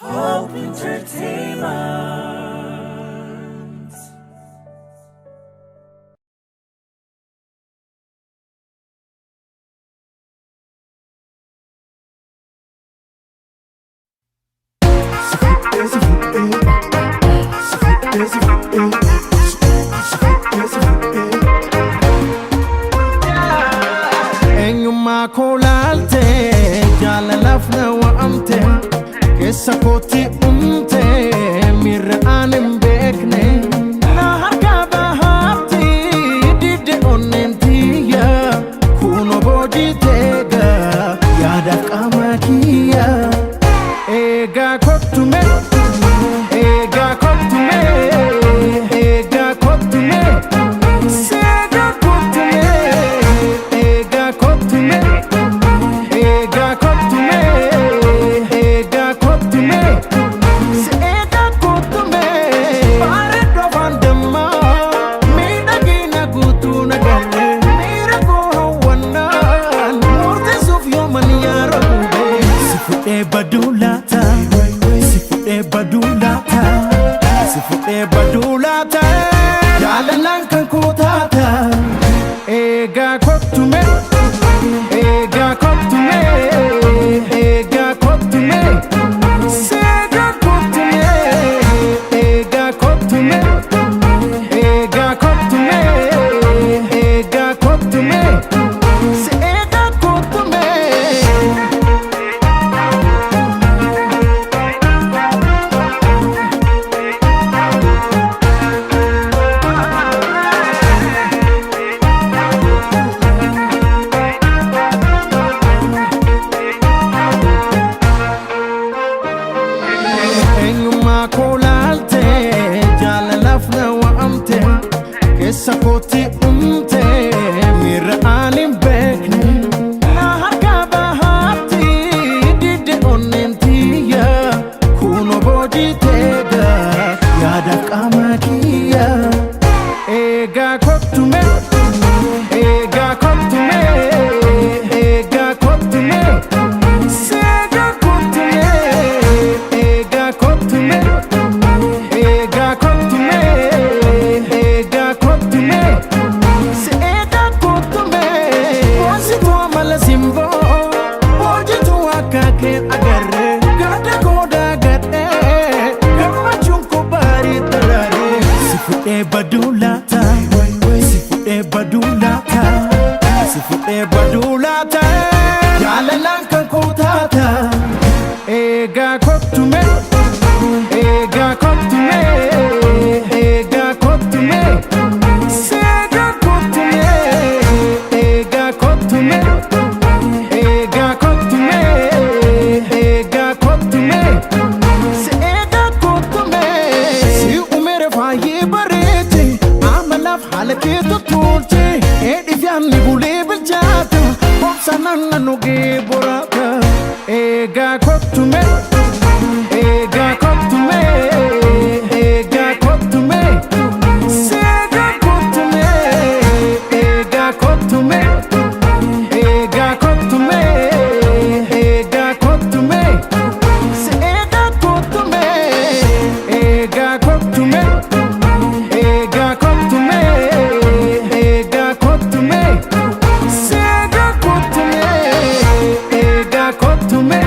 Hope Entertainment. Eenyummaa koo laaltee jaalalaaf na wa'amte keessa kootti dhumte miirri aan hin beekne na harkaa bahaatti didde onneen tiyya kunoo boojii teega yaadaaf qaama kiyya eegaa kottume eegaa kottume eegaa kottume seega kottume eegaa kottume eegaa kottume eegaa kottume seega kottume bareeddoo vandammaa miidhagina guutuu nagalle miira koo hawwannaan murteessuuf yooman yaara gubee si fudhee baduu laata si fudhee baduu laata si fudhee baduu laata jaalalaan kan koo taata eegaa kottume eegaa kottume eegaa kottume seega kottume eegaa kottume eegaa kottume eegaa kottume seega kottume. Eenyummaa koo laaltee jaalalaaf na wa'amte keessa kootti dhumte miirri aan hin beekne na harkaa bahaatti didde onneen tiyya kunoo boojii teega yaadaaf qaama kiyya eegaa kottume eegaa kottume eegaa kottume seega kottume eegaa kottume eegaa kottume eegaa kottume seega kottume boonsituu amala simboo hojjetuu akka kee agarre gadda goodaa gadhee gammachuun koo baarii daraaree si fudhee baduu laata si fudhee baduu laata si fudhee baduu laata jaalalaan kan koo taata eegaa kottume eegaa kottume eegaa kottume seega kottume eegaa kottume eegaa kottume eegaa kottume seega kottume si umere faayee bareete amalaaf haala kee tolche eedhiif yaadni bulee bilchaata obsanaan nanugee boraata eegaa kottume eegaa kottume eegaa kottume seega kottume eegaa kottume eegaa kottume eegaa kottume seega kottume eegaa kottume eegaa kottume eegaa kottume seega kottume eegaa kottume